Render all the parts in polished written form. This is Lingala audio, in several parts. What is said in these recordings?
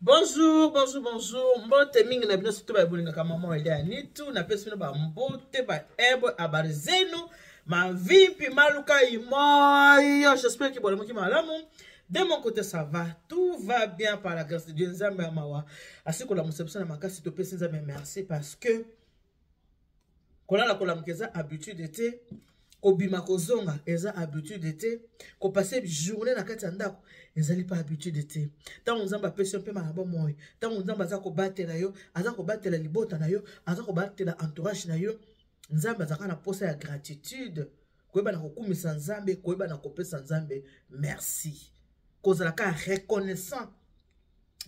Bonjour, bonjour, bonjour. Mbote mingi na bino surtout ba bolinga ka maman ele anitu na pesi bino ba mbote ba ebo abarizenu ma vimpi maluka imoyo. J'espère que bolemo ki malamu. De mon côté ça va, tout va bien par la grâce de Dieu. Nzambe amawa. Asiko la musebisa na makasi to pesi nzambe merci parce que kolala kolamukeza habitude était kobima kozonga eza habitude te ko passer journée na kati ya ndako ezali pas habitude te tango nzamba pesi mpe malaba moyo tango nzamba aza kobatela yo aza kobatela libota na yo aza kobatela entourage na yo nzamba azaka na posa ya gratitude koyeba na kokumisa nzambe koyeba na kopesa nzambe merci kozala ka reconnaissant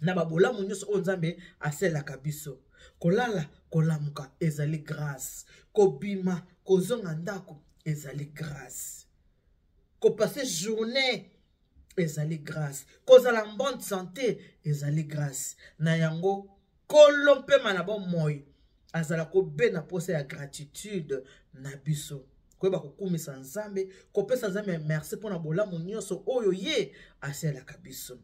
na babolamu nyonso oyo nzambe aselaka biso kolala kolamuka ezali grâce kobima kozonga ndako ezali grâce ko passer journée ezali grâce kozala bonne santé ezali grâce na yango kolompe manabo moy azala ko be na posa ya gratitude na biso koyeba kokumisa nzambe kopesa nzambe merci pona bolamu nyonso oyo ye aselaka biso.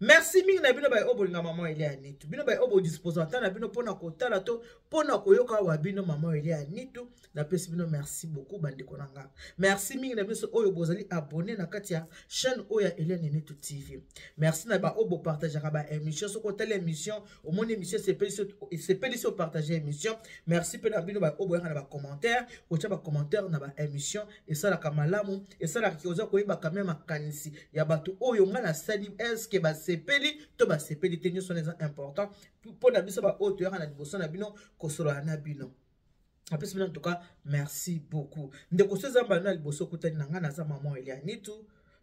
Merci mingi na bino ba obolinga maman ele anitu. Bino ba obo disposer ata na bino pona kotala to pona koyoka wa bino maman ele anitu na pesi bino merci beaucoup bande konanga. Merci mingi na biso oyo bozali abonné na kati ya chaîne oya Eliane Anitu TV. Merci na ba obo partager ba émission so ko telle émission au mon émission c'est pédition partager émission. Merci pe na bino ba obo na ba commentaire, ko tia ba commentaire na ba émission et ça la kamalamu et ça la kioza ko yeba quand même makanisi ya batu oyo ngana sali est-ce que ba sepeli to ba sepeli tenyo sont important pour na biso ba auto na liboso na bino ko solo na bino. En tout cas, merci beaucoup. Ndeko sezamba na liboso kutani na nga na za maman Eliane Anitu.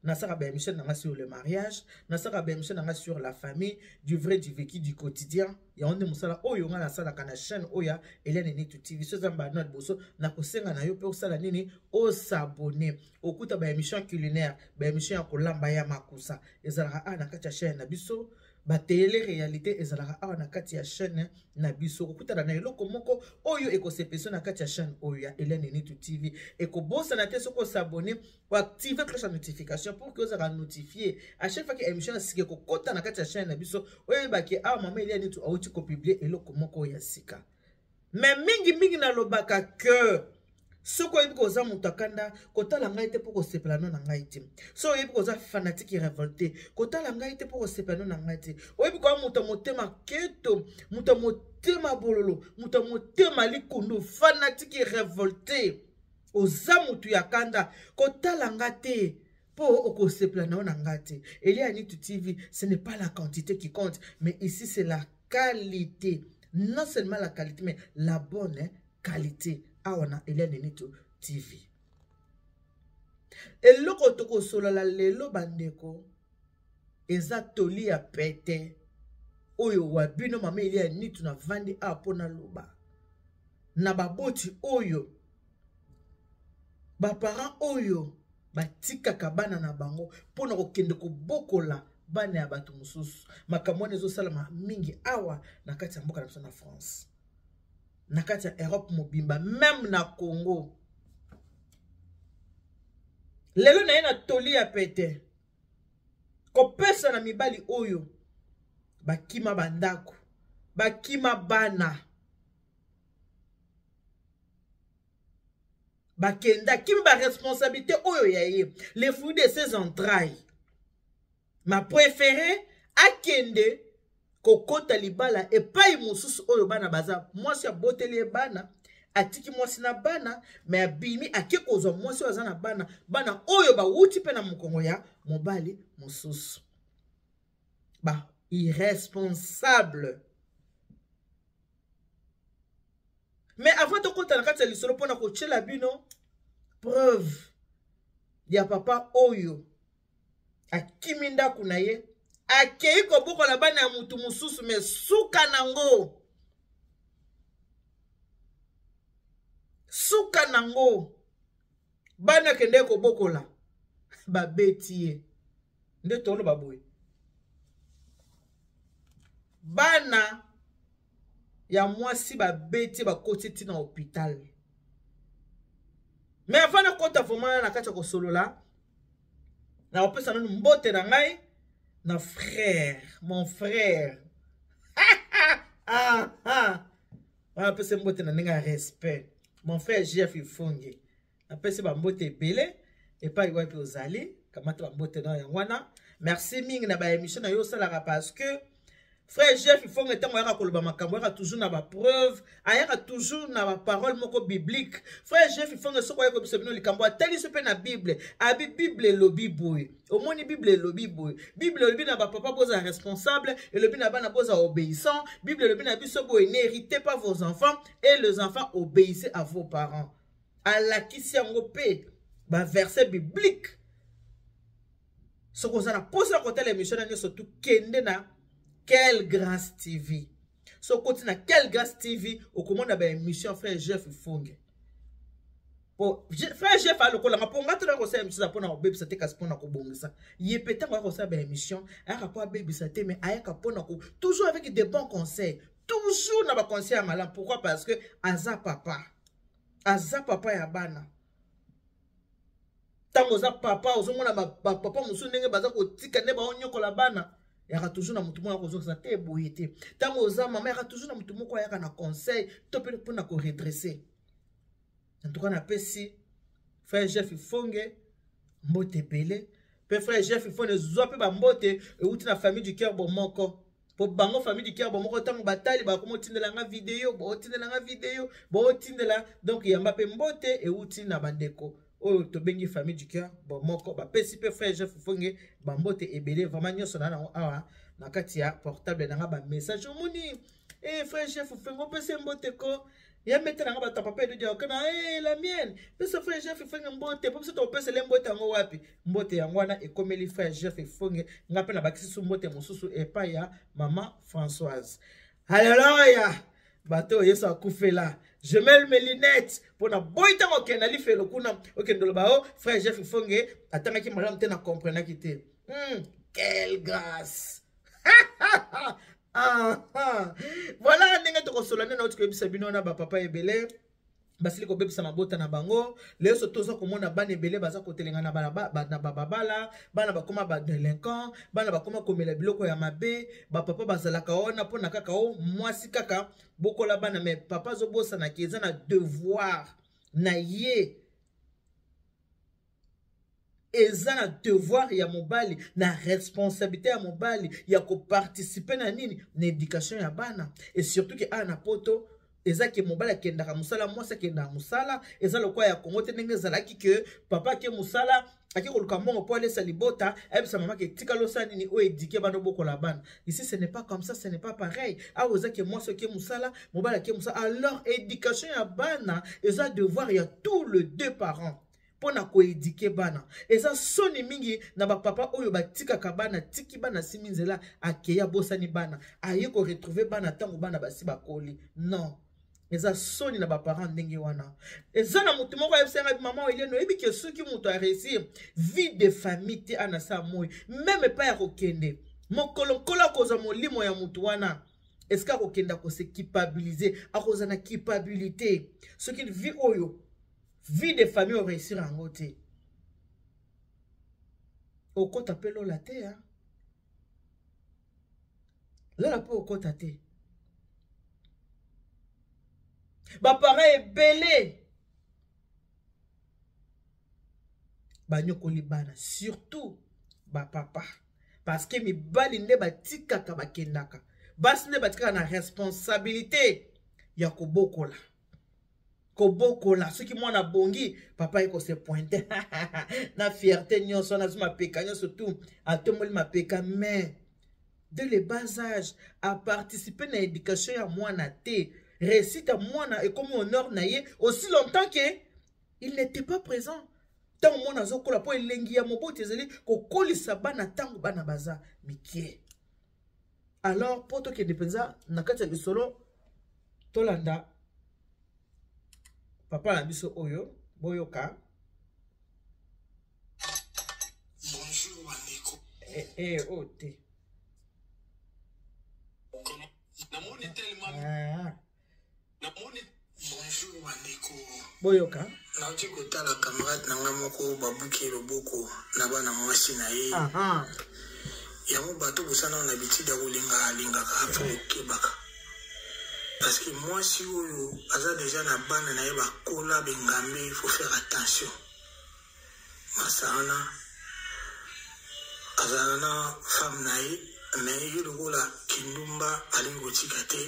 Nasaka ba émission na nga sur le mariage, nasaka ba émission na nga sur la famille, du vrai du vécu du quotidien. Ya onde musala oyo nga na sala kana chaîne oya Eliane Anitu TV. Sezamba na liboso na kosenga na yo pe osala nini o s'abonner. Okuta ba émission culinaire, ba émission ya kolamba ya makusa. Ezalaka na kati ya chaîne na biso. Ba télé réalité ezalaka awa na kati ya chaîne na biso kokutana na eloko moko oyo ekosepesa na kati ya chaîne oyo ya Eliane Anitu TV ekobosa na te soko s'abonner ou activer cloche de notification pour que vous soyez notifié à chaque fois que émission na sike kokota na kati ya chaîne na biso oyo ba ke awa maman Eliane Anitu auti ko publier eloko moko ya sika mais mingi na lobaka que soko yebi koza mutakanda kotala ngai te poko sepela no na ngai te so yebi koza fanatique révolté kotala ngai te poko sepela no na ngai te oyebi ko muta motema keto muta motema bololo muta motema likundu fanatique révolté oza mutu yakanda kotala ngate po okosepela no na ngai te. Eliane Anitu TV, ce n'est pas la quantité qui compte mais ici c'est la qualité, non seulement la qualité mais la bonne qualité. Awana Eliane Anitu TV. Eloko toko solola lelo bandeko eza toli ya pete oyo wabino mama Eliane Anitu na vandi apona loba na baboti oyo ba parents oyo batika kabana na bango pona kokende kobokola bana ya bato mususu makamone zo salama mingi awa na kati ya mboka na biso na France na kati ya Europe mobimba même na Congo lelo na ye na toli ya pete kopesa na mibali oyo bakima bandako bakima bana bakenda kimi ba responsabilité oyo ya ye les fruits de ses entrailles ma préférée akende kokota libala epai mususu oyo bana baza mwasi ya boteli bana atiki mwasi na bana mais abimi ake kozwa mwasi oyo aza na bana oyo bawuti pe na mokongo ya mobali mususu ba irresponsable. Mais avant de kota na kati ya lisolo pona kochela bino preuve ya papa oyo akimi ndako na ye akei kobokola bana ya mutu mususu me suka nango bana kende kobokola babeti ye nde tolo baboye bana ya mwasi babeti bakoti tina hôpital mais avant de kota vraiment na kati ya kosolola na opesa nanu mbote na ngai na frère, mon frère. On peut se mbote na nenga respect. Mon frère Jeff Ifonge. Après se bambote belé et pas iwa pe ozali, kamata bambote na yangwana. Merci ming na ba émission na yo salara parce que frère Jeff Ifonge tant yaka koloba makambo yaka toujours na ba preuve, ayaka toujours na ba parole moko biblique. Frère Jeff Ifonge soko yako bisebino likambo atali se pe na Bible, abi Bible lobi boy. Au moins Bible lobi boy. Bible lobi na ba papa boza responsable et lobi na bana boza obéissant. Bible lobi na biso boy n'héritez pas vos enfants et les enfants obéissez à vos parents. À la kisiango pe ba verset biblique. Soko za na posa côté l'émission na surtout kende na Quelle Grâce TV. So continue Quelle Grâce TV au commande ba émission frère Jeff Ifonge. Bon, frère Jeff a le kola pour ngata na ko sa émission za pona baby sate ka spona ko bongisa. Yepeta ko sa ba émission, a rapport baby sate mais ayaka pona ko toujours avec des bons conseils. Toujours na ba conseil malin. Pourquoi? Parce que aza papa ya bana. Tango za papa ozomona ba papa musu ndenge baza ko tika ne ba onyoko la bana. Yaka toujours na mutu moko kozo sa te boyete. Tango oza mama yaka toujours na mutu moko yaka na conseil to pe pour na ko redresser. En tout cas na pesi frère Jeff Ifonge mbote belé. Pe frère Jeff Ifonge zo pe ba mbote e uti na famille du cœur bomoko. Po bango famille du cœur bomoko tango batali ba komo tindela nga vidéo, bo tindela donc yamba pe mbote e uti na bandeko. Oh, to bengi famille du cœur, bon, moko, ba pesi pe frère Jeff Ifonge, bambote ebele, vraiment nyoso na awa, na kati ya portable na ba message omoni. Eh frère Jeff Ifonge, pesi mbote ko, ya mette na ba ta papa de dia kana, la mienne. Pesi frère Jeff Ifonge mbote, pesi to pesi le mbote ngo wapi? Mbote yango wana ekomeli frère Jeff Ifonge, ngape na bakisi su mbote mosusu epa ya maman Françoise. Alléluia. Bateau yeso akufela. Je mets mes lunettes pour na boita ko na li felo kuna okendolo bao frère Jeff Ifonge atanga ki madame te na comprendre ki te. Quelle grâce. Voilà ndenge to kosolana na otiko ebisa bino na ba papa ebele. Basili ko bebisa mabota na bango leo so toza komona bana ebele baza kotelenga na bana babala bana bakoma ba delinquant bana bakoma komela biloko ya mabe ba papa bazalaka ona pona kaka o mwasi kaka bokola bana mais papa zo bosa na kiza na devoir na ye eza na devoir ya mobali na responsabilité ya mobali ya ko participer na nini na éducation ya bana et surtout que ana poto eza ke mobala kendaka musala mwasa kendaka musala eza lokwa ya Kongo te ndenge ezalaki ke papa ke musala ake koluka mbongo po alesa libota ayebisa mama ke tika losa nini o éduquer bana bokola bana. Ici ce n'est pas comme ça, ce n'est pas pareil. Awa eza ke mwasa ke musala mobala ke musala. Alors éducation ya bana eza devoir ya tous les deux parents pona ko éduquer bana. Eza soni mingi na ba papa oyo batika ka bana tiki bana siminzela akeya bosani bana aye ko retrouver bana tango bana basi bakoli. Non. Eza soni na ba parents ndenge wana. Eza na mutu moko yebsenga maman Eliane ebi ke soki mutu a réussir vie de famille te anasa moy même pas ya kokende. Mokolo kola koza molimo ya mutu wana. Est-ce ka kokenda ko se culpabiliser akoza na culpabilité. Soki vie oyo vie de famille au réussir en côté. Au côté appelé la terre. Là la peau au côté terre. Ba parents est belé. Ba nyokoli bana surtout ba papa parce que mi bali nde batika ka bakendaka. Bas ne batika na responsabilité ya kobokola. Kobokola ceux qui mwana bongi papa eko se pointer na fierté nyonso na zuma peka nyonso tout atomoli mapeka mais de le bas âge à participer na éducation ya mwana te réussite à mwana et comme honneur na ye aussi longtemps que il n'était pas présent tant mwana zokola po elengi ya mobote ezeli kokolisa bana tango bana baza mikie. Alors poto ke depenza na kati ya bisolo tolanda papa na biso oyo boyoka. Bonjour Waneko. Ote. Namoni tellement. Bonjour Waneko. Boyoka. Na uti kotala camarade nanga moko babuki loboko na bana mwasi na ye. yango bato bosana na habitude ya kolinga kapo okebaka parce que moi si oyo aza déjà na bana na ye bakola bengambe il faut faire attention masana azala na femme na ye mais ye lokola kindumba alingi kotika te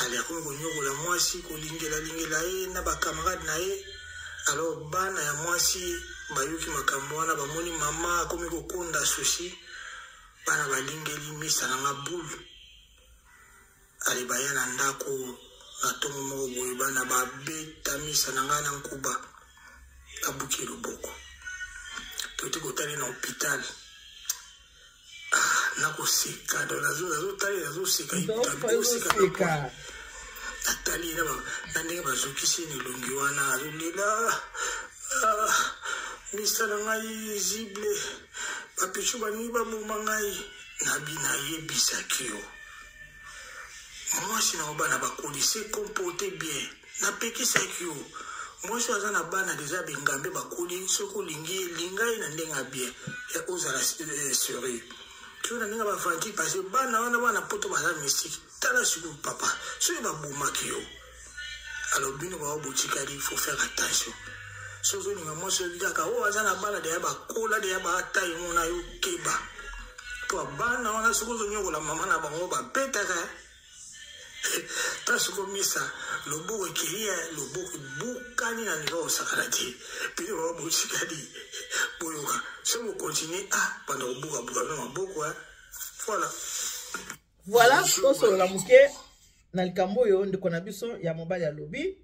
ali akomi konyokola mwasi kolingela ye na bakamarade na ye alors bana ya mwasi bayuki makambo wana bamoni mama akomi kokonda susi bana balingeli misa na ngabulu ali baya na ndako na tongo moko boye bana babeta misa na nga na nkuba abuki loboko toti kotali na hôpital nakoseka nazoseka atali na ndenge bazokisi elongi wana azolela misa na ngai zible bapesu baningi baboma ngai nayebisaki yo mwasi na bana bakoli se comporte bien napekisaki yo mwasi aza na bana deja bengambe bakoli soki olingi elinga ye na ndenge bien ozala sérieux tuna ndenge bavandi parce bana wana bana poto baza mystique tala siku papa soki babomaki yo alors bino baobotikali il faut faire attention soki olinga mwasi oki kaka oyo aza na bana deya bakola deya baatayi mona yo keba po bana wana soki ozonyokola mama na bango babetaka tasiko misa loboko ekeye loboko bukani na niva osakana te bino baobotikali boyoka soki bokontinue banda kobukabuka bino maboko voilà tosolola moke na likambo oyo ndeko na biso ya mobali alobi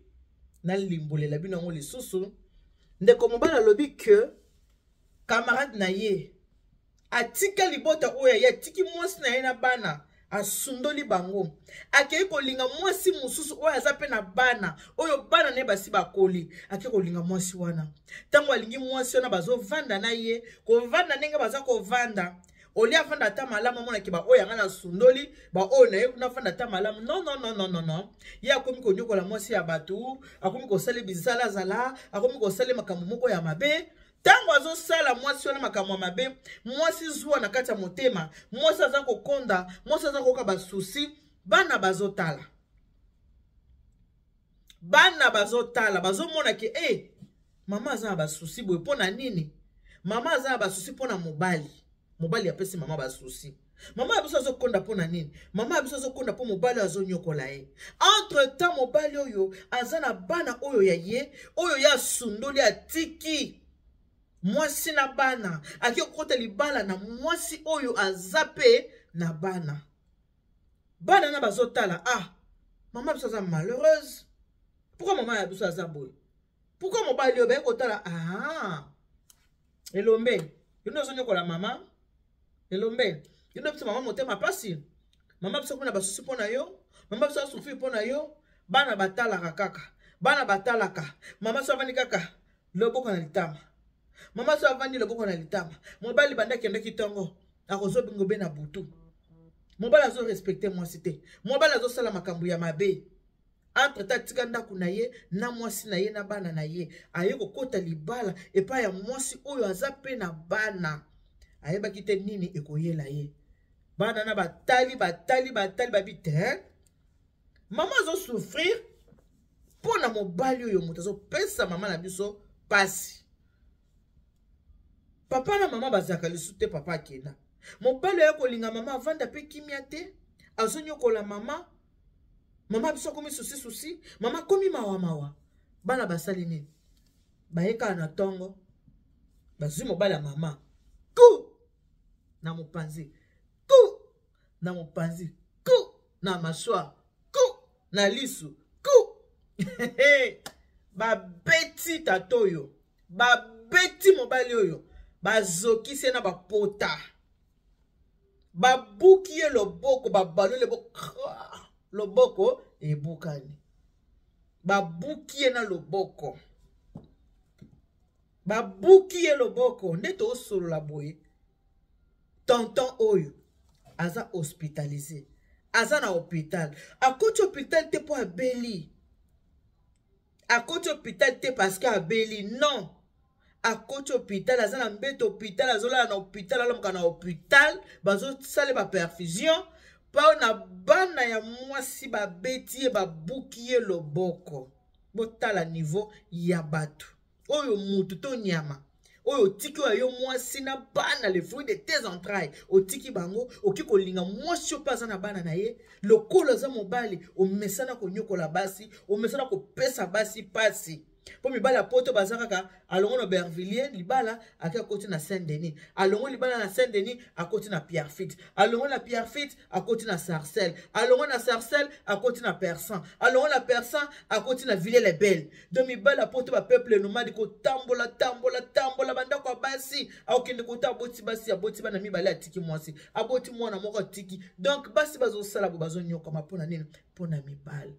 nalimbolela bino yango lisusu ndeko mobali alobi ke camarade na ye atika libota oyo ye atiki mwasi na ye na bana asundoli bango akei kolinga mwasi mususu oyo aza pe na bana oyo bana ne basi bakoli akei kolinga mwasi wana tango alingi mwasi wana bazovanda na ye kovanda ndenge baza kovanda oli afanda ata malamu amonaki baoyo yanga na sundoli baoyo na ye kuna afanda ata malamu non ye akomi konyokola mwasi ya bato akomi kosala bizalazala akomi kosala makambo moko ya mabe tango azosala mwasi wana makambo ya mabe mwasi zuwa na kati ya motema mwasi aza kokonda mwasi aza koyoka basusi bana bazotala bazomona ke mama aza na basusi boye mpo na nini mama aza na basusi mpo na mobali apesi mama basusi mama abiso azokonda mpo na nini mama abiso azokonda mpo mobali azonyokola ye entre temps mobali oyo aza na bana oyo ya ye oyo ya sundoli atiki mwasi na bana aki okota libala na mwasi oyo aza pe na bana na bazotala mama biso aza malheureuse pourquoi mama ya biso aza boye pourquoi mobali oyo baye kotala elombe yino ozonyokola mama elombe yino biso mama motema pasi mama biso kuna basusi mpo na yo mama biso asufi mpo na yo bana batalaka mama so avandi kaka loboko na litama mama so avandi loboko na litama mobali banda kendeki ntongo akozobingo be na butu mobali azo respecte mwasi te mobali azosala makambo ya mabe entre ta tika ndako na ye na mwasi na ye na bana na ye aye kokota libala epai ya mwasi oyo aza pe na bana ayebaki te nini ekoyela ye bana na batali babi te mama azosouffrir mpo na mobali oyo moto azopesa mama na biso pasi papa na mama bazalaka lisu te papa akenda mobali oyo kolinga mama avanda pe kimia te azonyokola mama biso akomi susi mama akomi mawa bana basali nini bayekala na ntongo bazwi mobali ya mama ku na mopanzi ku na maswa ku na lisu ku babeti tata oyo babeti mobali oyo bazokisi na bapota babuki ye loboko babalole loboko ebukani babuki ye na loboko nde tosolola boye tonton oyo aza hospitalisé aza na hôpital akoti hôpital te po abeli akoti hôpital te parce que abeli non akoti hôpital aza na mbeto hôpital azolala na hôpital alamuka na hôpital bazosala baperfusion mpo na bana ya mwasi babeti ye babuki ye loboko. Botala niveau ya bato oyo mutu to nyama oyo otiki oyo yo mwasi na bana le fruit de tes entrailles otiki bango oki kolinga mwasi oyo aza na bana na ye lokolo aza mobali omesana konyokola basi omesana kopesa basi pasi. Po mibala ya poto baza kaka alongo na Bervilliers libala ake akoti na Saint-Denis, alongo libala na Saint-Denis akoti na Pierrefitte, alongo na Pierrefitte akoti na Sarcelles, alongo na Sarcelles akoti na Persan, alongo na Persan akoti na Villers-les-Belles. Do mibala poto ba peuple nomade ko tambola banda kwa basi akende kota aboti basi aboti bana mibala atiki mwasi aboti mwana moko atiki. Donc basi bazo sala bo bazo nyoka mapona nini pona mibala.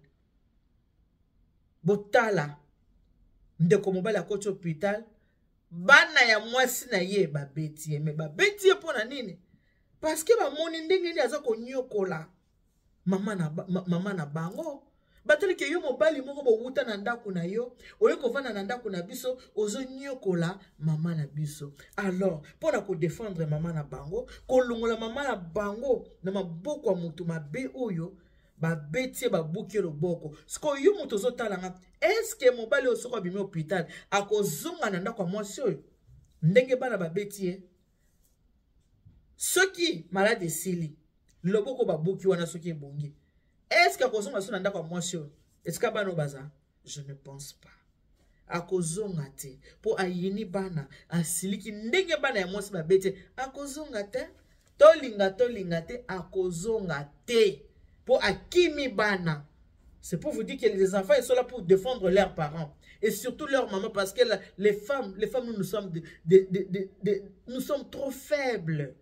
Botala ndeko mobali akoti hôpital bana ya mwasi na ye babeti ye me babeti ye pona nini parce que bamoni ndenge nini aza konyokola mama na bango batali ke yo mobali moko bowuta na ndako na yo oyo kovanda na ndako na biso ozonyokola mama na biso. Alors pona ko défendre mama na bango kolongola mama na bango na maboko ya mutu mabe oyo babeti babuki loboko. Siko yo mutu ozotalanga eske mobali osoko abimi hôpital akozonga na ndako ya mwasi oyo ndenge bana babeti ye soki malade esili loboko babuki wana soki ebongi eske akozonga so na ndako ya mwasi oyo eske bana baza? Je ne pense pas. Akozonga te po ayini bana asiliki ndenge bana ya mwasi babeti akozonga te tolinga te akozonga te pour akimi bana. C'est pour vous dire que les enfants ils sont là pour défendre leurs parents et surtout leur maman parce que les femmes nous sommes nous sommes trop faibles.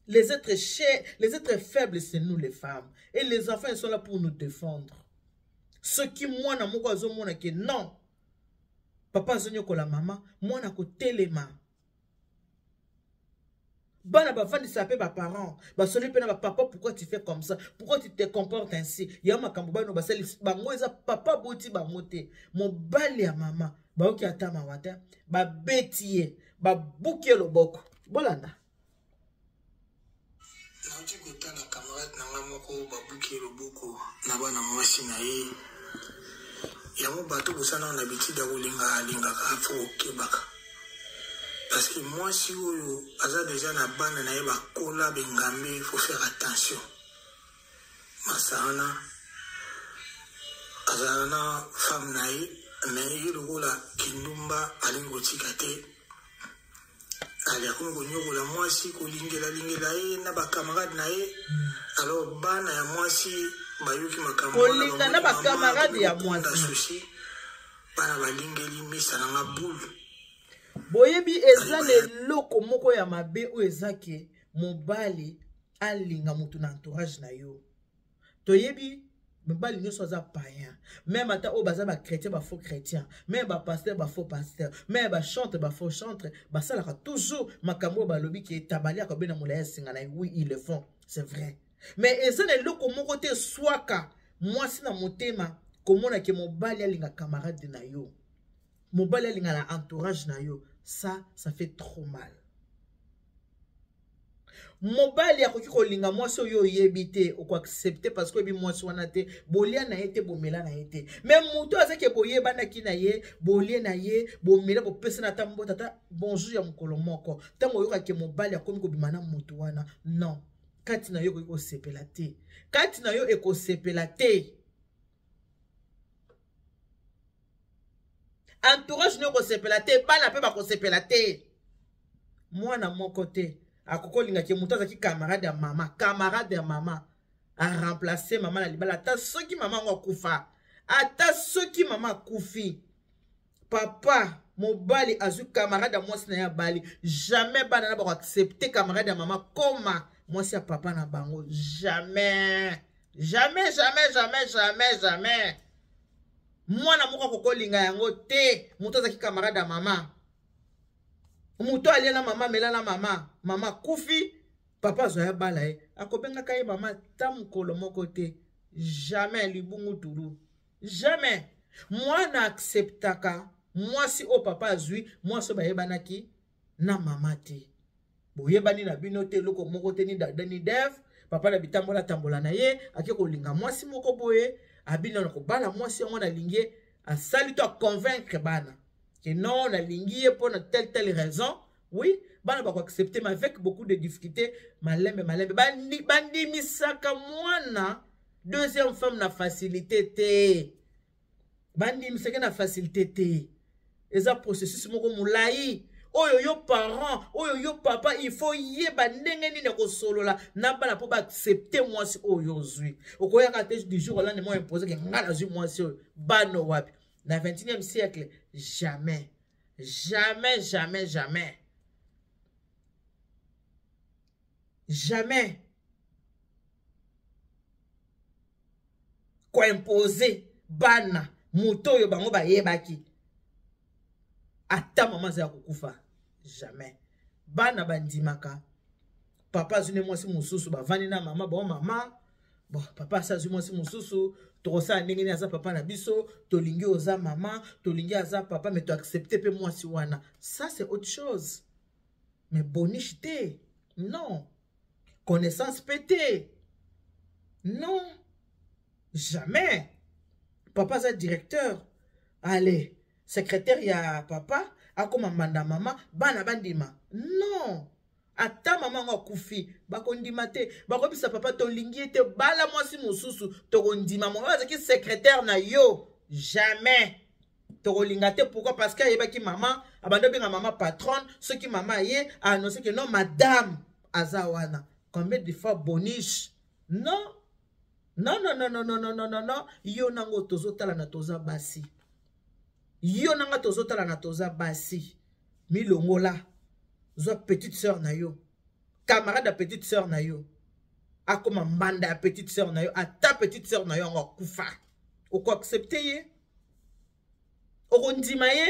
Les êtres faibles c'est nous les femmes et les enfants ils sont là pour nous défendre. Ceux qui moi na moko azo mona que non papa zonyo ko la maman moi na ko telema. Bana bafandi sape ba parents ba soli pena ba papa pourquoi tu fais comme ça, pourquoi tu te comportes ainsi. Ya makambo bano basali bango eza papa boti ba mote mobali ya mama ba oki atama wata ba betie ba buke loboko bolanda na uti kotala camarade na nga moko ba buke loboko na bana mwasi na ye yango bato bosana na bitida kolinga afo kebaka. Parce que moi, si vous avez déjà na bande na yeba kola bengambe, il faut faire attention. Masana, azana femme naï, mais il roula kinumba alingo tikate. Ali akongo nyogola moi si ko lingela e na ba camarade naï. Alors bana ya moi si bayuki makambo na na ba camarade ya moi si. Bana ba lingeli misa na boule. Boyebi eza le loko moko ya mabe o ezake mobali alinga mutu na entourage na yo. Toyebi mobali nyonso aza païen. Même ata o baza ba chrétien ba faux chrétien, même ba pasteur ba faux pasteur, même ba chanteur ba faux chanteur, ba salaka toujours makambo ba lobi ki tabali akobena mulaya singa na oui ils le font, c'est vrai. Mais eza le loko moko te swaka mwasi na motema komona ke mobali alinga camarade na yo. Mobali alinga na entourage na yo, ça fait trop mal. Mobali akoki kolinga mwasi oyo yebite oko accepter parce que bi mwasi wana te bolia na yete bomela na yete. Mais muto azake boyeba na ki na ye bolie na ye bomela bo pesa na tambo tata bonjour ya mukolo moko. Tango yoka ke mobali akomi ko bimana mutu wana non. Kati na yo ko sepela te. Kati na yo eko sepela te. Entourage ne ko sepela te, bana pe ba ko sepela te. Mwana moko te, akoko linga ke mutu azaki camarade ya mama, a remplacer mama na libala ata soki mama ngo kufa. Ata soki mama kufi. Papa mobali azu camarade ya mwasi na ya bali, jamais bana na ba ko accepter camarade ya mama koma mwasi ya papa na bango, jamais. Mwana moko kokolinga yango te, muto azaki camarade ya mama. Muto aliana mama melana mama kufi, papa zoya bala e. Akobenga kaye mama tamukolo moko te. Jamais libungu turu. Jamais. Mwana acceptaka mwasi o papa azwi mwasi o bayebanaki na mama te boyebani na bino te loko moko te ni dada ni dev papa na bitambola tambola na ye ake kolinga mwasi moko boye abina na kobala mwasi yango na lingi asali to convaincre bana que non na lingi ye pour telle raison oui bana ba ko accepter mais avec beaucoup de difficultés malembe bandi misaka mwana deuxième femme na facilité te bandi misaka na facilité te eza processus moko mulai oyo yo parent oyo yo papa il faut yeba ndenge nini ko solola na bana po ba accepter mwasi oyo zui okoyaka te du jour au lendemain imposer que ngala zui mwasi oyo bano wapi na 21e siècle jamais jamais jamais jamais jamais ko imposer bana muto oyo bango ba yebaki ata mama za kukufa jamais bana bandimaka papa zune mwasi mususu bavani na mama bon mama bon papa sa zune mwasi mususu tokosa ndenge ni aza papa na biso tolingi oza mama tolingi aza papa mais to accepter pe mwasi wana ça c'est autre chose mais boniche te non connaissance pété non jamais papa za directeur allez secrétaire ya papa akoma manda mama bana bandima non ata mama ngo kufi bakondima te bakobisa papa to lingi te bala mwasi mususu to kondima mo azaki secrétaire na yo jamais to kolinga te pourquoi parce que ayebaki mama abando benga mama patronne ce qui mama ye a annoncé que non madame azawana combien de fois boniche non non non non non non non non non non yo nango tozotala na toza basi yo nanga tozotala na toza basi milongola zo petite sœur na yo camarade de petite sœur na yo akoma mbanda ya petite sœur na yo ata petite sœur na yo ngo kufa oko accepter ye oko ndima ye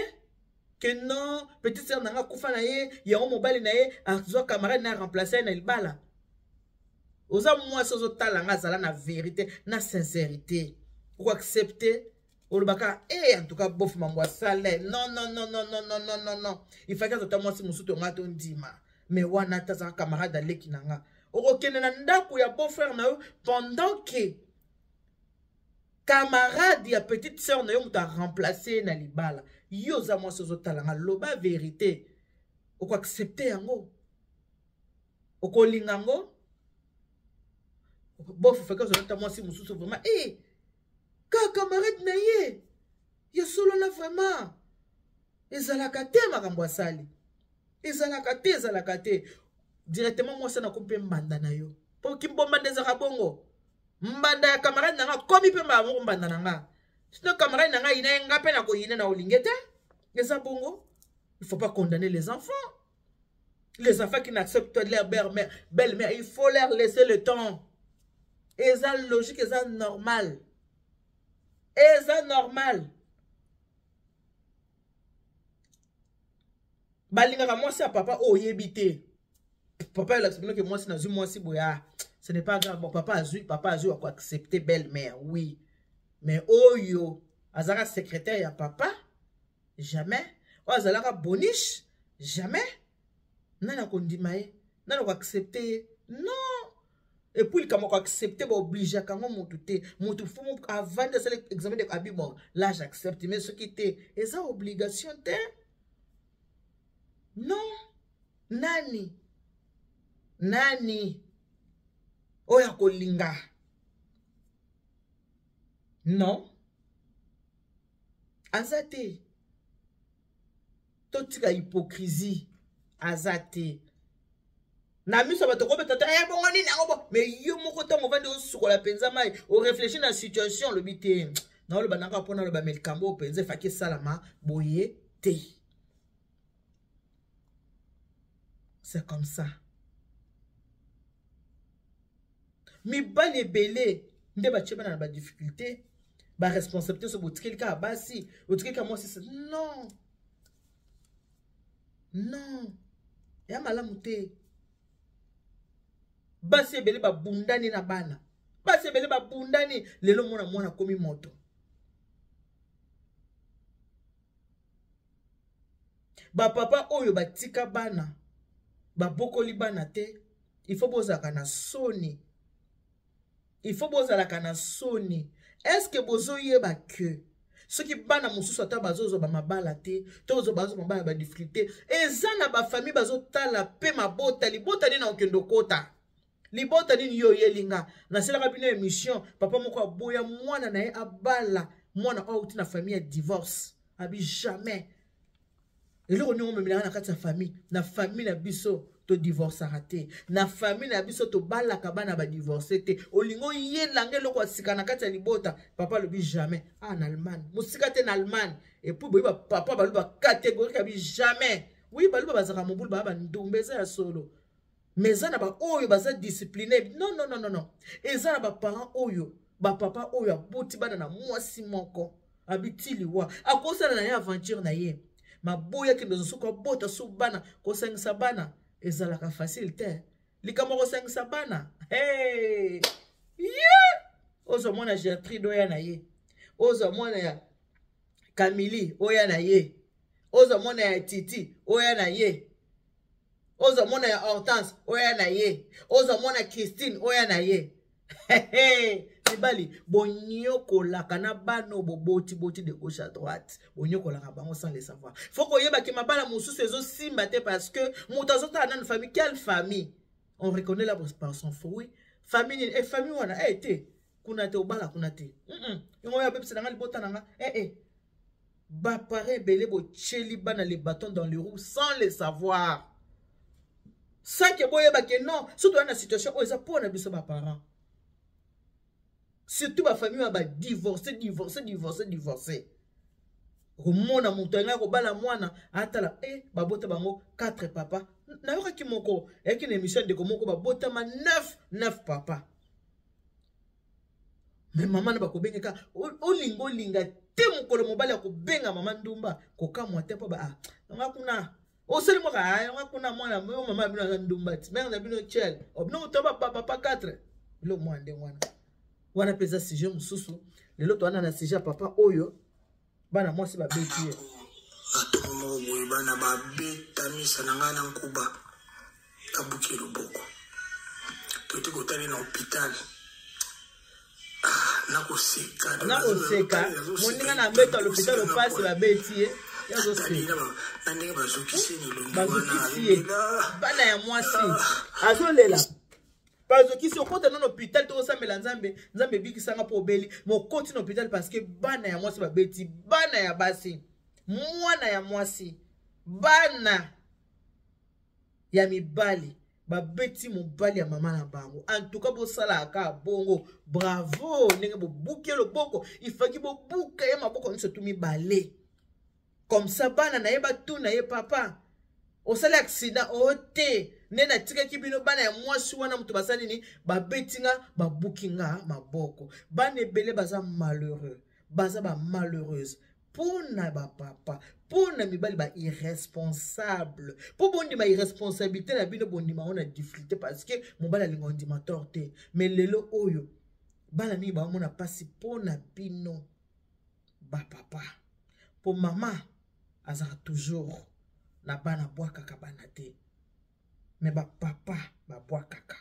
que non petite sœur nanga kufa na ye yango mobali na ye azo camarade na remplacer na libala oza mwasi ozotala nga zala na vérité na sincérité oko accepter olubaka en tout cas bof mambo sale non non non non non non non non non il faut que ça moi si musuto nga to ndima mais wana ta za camarade aleki nanga okokende na ndako ya beau frère na yo pendant que camarade ya petite sœur na yo muta remplacer na libala yo za moi ozotala nga loba vérité oko accepter yango okolinga ngo bof fait que ça moi si musuto vraiment camarade na ye ya solo na vraiment ezalaka te makambo asali ezalaka te directement moi ça na kopé mbanda na yo po kimbomba ndezaka bongo mbanda ya camarade nanga komi pe mbango mbanda nanga sinon camarade nanga ina nga pe na ko yine na olingete eza bongo il faut pas condamner les enfants qui n'acceptent leur belle-mère il faut leur laisser le temps eza logique eza normal eza normal balingaka mwasi ya papa oyebi te papa il explique que mwasi na zui mwasi boya ce n'est pas grave bon papa azui ako accepter belle-mère oui mais oyo azaka secrétaire ya papa jamais oyo azalaka boniche jamais nana kondima ye nana ko accepter non. Et puis, il faut accepter, obligé à monter. Mon faut avant de faire l'examen de Abimon. Là, j'accepte. Mais ce qui était, est ça obligation? Non. Nani. Oya kolinga. Non. Azate. Totika hypocrisie. Azate. Na miso bato ko betata bongo nini ngo mais yo moko tango vande osukola penza mai o réfléchir na situation le bité na le banaka pona le ba melkambo penza faki salama boye te c'est comme ça mi bale belé nde ba cheba na ba difficulté ba responsabilité so botikeli ka basi botikeli ka moi c'est non ya malamu te basi ebele ba bundani na bana basi ebele ba bundani lelo mwana komi moto ba papa oyo batika bana ba bokoli bana te il faut bozaka na soni est-ce que bozo yeba que ce qui bana mosusu ata bazozo ba mabala te tozo bazo mabala ba difficulté eza na ba famille bazo tala pe mabota libota ni na okendo kota libota ni yo yelinga na sela bino émission papa moko aboya mwana na ye abala mwana outi na famille divorce abi jamais eloko ni ngombe milanga na kati ya famille na biso to divorce raté na famille na biso to balaka bana ba divorcer te olingo yelanga eloko asika na kati ya libota papa lobi jamais en Allemagne musika te na Allemagne et puis boyi ba papa baluba catégorique abi jamais oui baluba bazaka mobulu ba ndumbeza ya solo mais ça na ba oyo baza discipliné non eza na ba parents oyo ba papa oyo aboti bana na mwasi moko abitili wa akosana na ye aventure na ye maboya ki ndozo ko bota su bana ko sangisa bana ezalaka facile te likamo ko sangisa bana hey yeah ozo mona Gertrude oya na ye ozo mona ya Camille oya na ye ozo mona ya Titi oya na ye ozo mona ya Hortense oya na ye ozo mona Christine oya na ye hey Sibali bonyoko lakana bano boboti de gauche à droite bonyoko la bango sans le savoir faut qu'on yeba ke mabala mususu ezo simba te parce que mutazota na famille quelle famille on reconnaît la par son fruit famille et famille wana te kuna te obala kuna te ngo ya bepse na libota nanga ba pare belé bo cheli bana les bâtons dans les roues sans le savoir ça que boyeba ke non surtout dans la situation où ça pour na biso ba parents. Surtout ma famille va divorcer. Romona montagne ko bala mwana atala babota bango 4 papa. Na yoka ki moko eki na émission de komoko babota ma 9 papa. Mais maman na bako bengeka olingo linga te mokolo mobali ko benga mama ndumba ko kamwa te pa ba nga kuna oseli moka nga kuna mwana mama bino nga ndumba ti mère na bino chel obino to papa 4 lo mwande mwana wana pesa sujet mususu lelo to ana na sujet papa oyo bana mwasi ba beti atomo boy bana ba beta misa nanga na nkuba abuki loboko to ko tali na hôpital na ko seka moninga na mbeta l'hôpital o passe ba beti yazo seka na ndenge bazokisi ni lomba bana ya mwasi azolela parce que si on compte dans l'hôpital to sambela nzambe bikisanga po beli mo konti na hôpital parce que bana ya mwasi ba beti bana ya basi mwana ya mwasi bana ya mibali ba beti mobali ya mama na bango en tout cas bo sala ka bongo bravo ndenge bo buke le boko il faut que bo buka ya maboko nso tumi balé comme ça bana na yeba tout na ye papa o sala accident o te nena tika kibino bana ya mwasi wana mutu basali ni ba betinga ba bukinga maboko bana ebele baza malheureux baza ba malheureuse pona ba papa pona mibali ba irresponsable po bondi ma irresponsabilité na bino bondi ma on a difficulté parce que mobali alinga ndima torte mais lelo oyo bana ni ba mona pasi pona bino ba papa po mama azara toujours na bana boaka kabana te mais ba papa ba boaka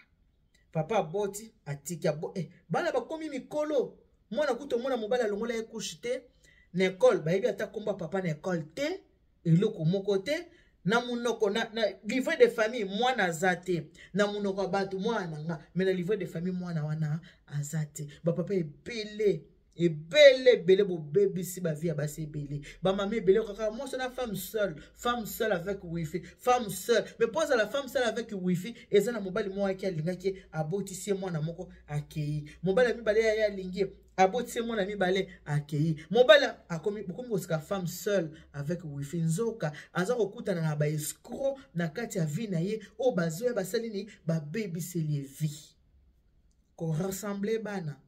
papa boti atiki abo bana bakomi mikolo mwana kuto mwana mobali alongola ekushite na école ba yebi ata komba papa na école te eloko moko te na munoko na livret de famille mwana azate na munoko bato mwana nga mais na livret de famille mwana wana azate ba papa ebele bo baby si ba vie ba se belé ba maman belé kaka moi c'est la femme seule avec wifi femme seule mais pose à la femme seule avec wifi et ça na mobali moi qui alinga ki aboti si mwana moko akei mobali mi balé ya lingi aboti si mwana mi balé akei mobali akomi bokomi ko femme seule avec wifi nzoka aza kokutana na ba escroc na kati ya vie na ye o bazo ya basali ni ba baby c'est les vie ko rassembler bana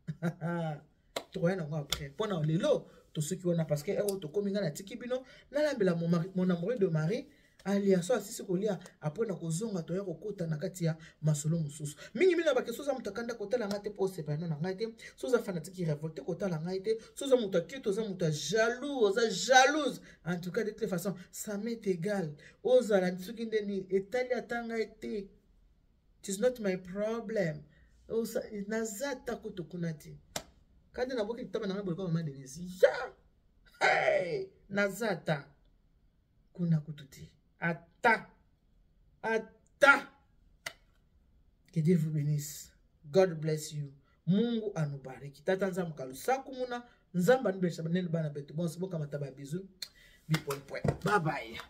après pendant les lots tout ce qui on a parce que to kominga na tikibino na lambela mon amoureux de mari alia so asisi kolia apres na kozonga toya kokota na kati ya masolo mosusu mingi mina bakeso za mutakanda kotala ngate po sepano na ngate so za fanatique révolté kotala ngate so za mutakito za muta jaloux za jalouse en tout cas de toute façon ça m'est égal ozala nsuki ndeni etali atanga ete it is not my problem osa nazata kutukunati kadi na boki kitaba na ngabo kwa mama Denise ya hey nazata kuna kututi ata que Dieu vous bénisse. God bless you. Mungu anubariki. Tata nzambu kalusaku muna nzamba nibesha nene bana betu bonse boka mataba bizu bipoi. Bye bye.